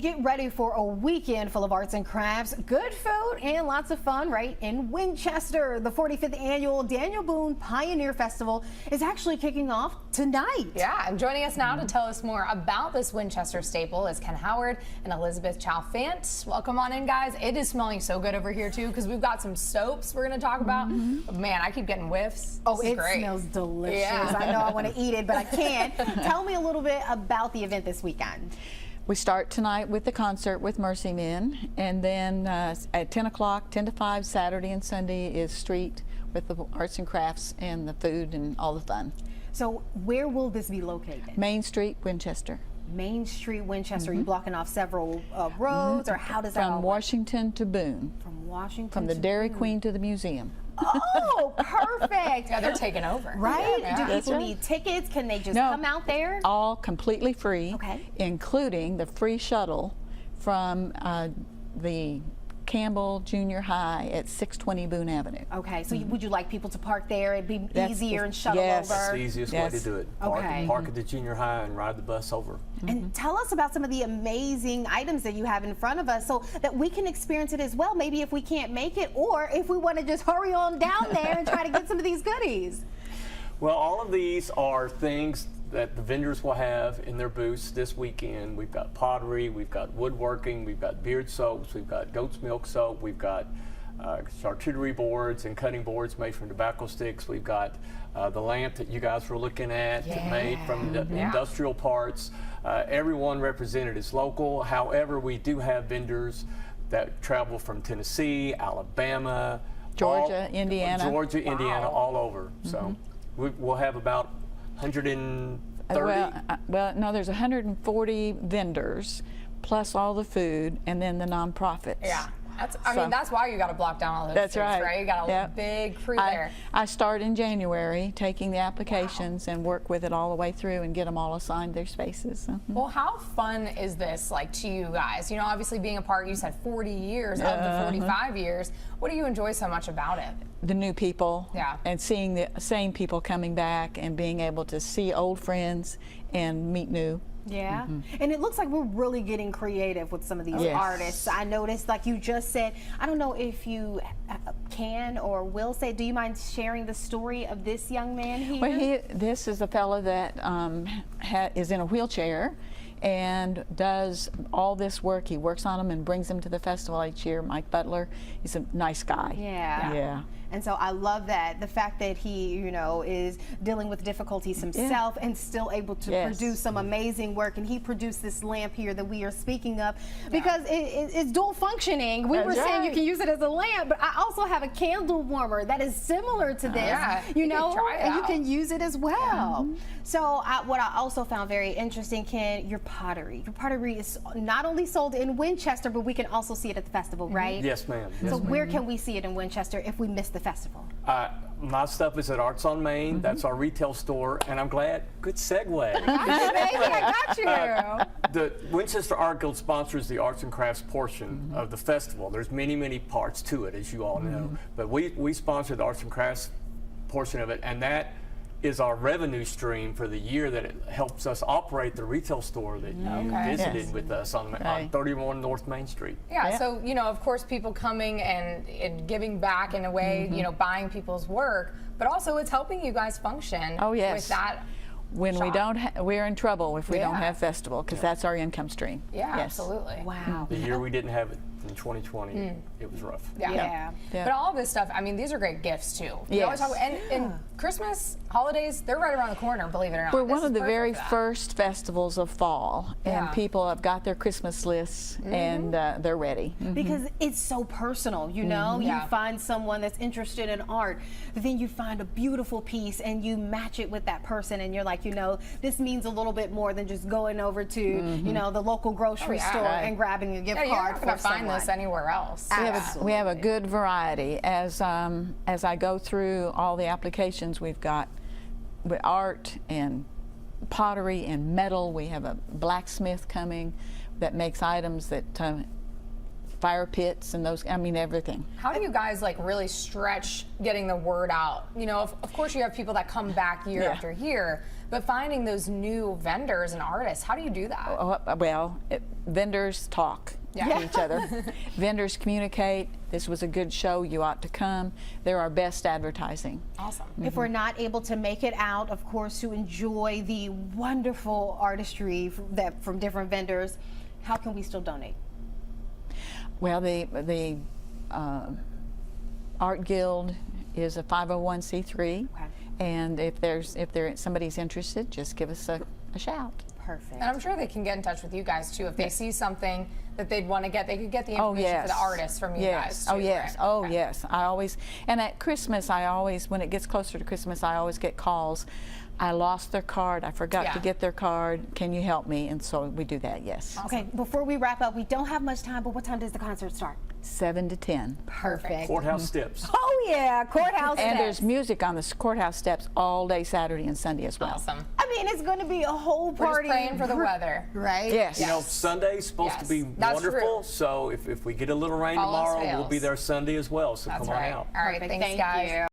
Get ready for a weekend full of arts and crafts, good food, and lots of fun right in Winchester. The 45th annual Daniel Boone Pioneer Festival is actually kicking off tonight. Yeah, and joining us now to tell us more about this Winchester staple is Ken Howard and Elizabeth Chalfant. Welcome on in, guys. It is smelling so good over here, too, because we've got some soaps we're going to talk about. But man, I keep getting whiffs. Oh, this is it great. smells delicious. Yeah. I know I want to eat it, but I can't. Tell me a little bit about the event this weekend. We start tonight with the concert with Mercy Men, and then at 10 o'clock, 10 to 5, Saturday and Sunday is street with the arts and crafts and the food and all the fun. So where will this be located? Main Street, Winchester. Main Street, Winchester. Are you blocking off several roads, or how does that all From work? Washington to Boone. From Washington From the to Dairy Boone. Queen to the museum. Oh, perfect. Yeah, they're taking over. Right? Yeah. Do That's people right. need tickets? Can they just No. come out there? All completely free, Okay. including the free shuttle from the Campbell Junior High at 620 Boone Avenue. Okay, so would you like people to park there? It'd be That's easier the- and shuttle yes. over. That's the easiest way to do it. Okay. Park at the junior high and ride the bus over. And tell us about some of the amazing items that you have in front of us so that we can experience it as well, maybe if we can't make it, or if we want to just hurry on down there and try to get some of these goodies. Well, all of these are things that the vendors will have in their booths this weekend. We've got pottery, we've got woodworking, we've got beard soaps, we've got goat's milk soap, we've got charcuterie boards and cutting boards made from tobacco sticks. We've got the lamp that you guys were looking at made from the industrial parts. Everyone represented is local. However, we do have vendors that travel from Tennessee, Alabama, Georgia, Indiana. Indiana, all over. So we'll have about 130. Well, no, there's 140 vendors, plus all the food, and then the nonprofits. Yeah. I mean, that's why you got to block down all those That's streets, right. You got a Yep. big crew there. I start in January taking the applications and work with it all the way through and get them all assigned their spaces. Well, how fun is this like to you guys? You know, obviously being a part, you said 40 years of the 45 years. What do you enjoy so much about it? The new people, Yeah. and seeing the same people coming back and being able to see old friends and meet new. Yeah, and it looks like we're really getting creative with some of these Yes. artists. I noticed, like you just said, I don't know if you can or will say, do you mind sharing the story of this young man here? Well, this is a fellow that is in a wheelchair and does all this work. He works on them and brings them to the festival each year. Mike Butler, he's a nice guy. Yeah. Yeah. And so I love that, the fact that he, you know, is dealing with difficulties himself and still able to produce some amazing work. And he produced this lamp here that we are speaking of because it's dual functioning. We were saying you can use it as a lamp, but I also have a candle warmer that is similar to this. Yeah, you know, try it and you out. can use it as well. So what I also found very interesting, Ken, your pottery. Your pottery is not only sold in Winchester, but we can also see it at the festival, right? Yes, ma'am. Yes, So ma'am. where can we see it in Winchester if we miss the festival? My stuff is at Arts on Main. That's our retail store, and I'm glad. Good segue. I got you. The Winchester Art Guild sponsors the arts and crafts portion of the festival. There's many, many parts to it, as you all know. But we sponsor the arts and crafts portion of it, and that is our revenue stream for the year that it helps us operate the retail store that you visited with us on 31 North Main Street. Yeah, so, you know, of course, people coming and giving back in a way, you know, buying people's work, but also it's helping you guys function with that. When we don't, we're in trouble if we don't have festival, because that's our income stream. Yeah, absolutely. Wow. The year we didn't have it in 2020, it was rough. Yeah. But all of this stuff, I mean, these are great gifts too. We always talk, and Christmas, holidays, they're right around the corner, believe it or not. We're This one is of the perfect very for that. first festivals of fall, and people have got their Christmas lists and they're ready. Because it's so personal, you know? You find someone that's interested in art, then you find a beautiful piece and you match it with that person, and you're like, you know, this means a little bit more than just going over to, you know, the local grocery store and grabbing a gift Yeah, you're card not for going to find someone. this anywhere else. We have a good variety. As I go through all the applications we've got with art and pottery and metal. We have a blacksmith coming that makes items that fire pits and those, I mean, everything. How do you guys like really stretch getting the word out? You know, of course you have people that come back year after year, But finding those new vendors and artists, how do you do that? Well, vendors talk to each other. Vendors communicate. This was a good show. You ought to come. They're our best advertising. Awesome. If we're not able to make it out, of course, to enjoy the wonderful artistry from different vendors, how can we still donate? Well, the Art Guild is a 501c3, and if somebody's interested, just give us a shout. Perfect. And I'm sure they can get in touch with you guys too. If they see something that they'd want to get, they could get the information for the artists from you guys too. Oh yes. Right? Oh yes. I always, and at Christmas, when it gets closer to Christmas, I always get calls. I lost their card. I forgot to get their card. Can you help me? And so we do that. Yes. Awesome. Okay. Before we wrap up, we don't have much time, but what time does the concert start? 7 to 10. Perfect. Courthouse steps. Oh yeah, courthouse steps. And there's music on the courthouse steps all day Saturday and Sunday as well. Awesome. I mean, it's going to be a whole party. We're just praying for the weather. Right? Yes. You know, Sunday's supposed to be That's wonderful, true. so if we get a little rain All else tomorrow, we'll be fails. there Sunday as well, so That's come on right. out. All right, Perfect. thanks, Thank guys. you.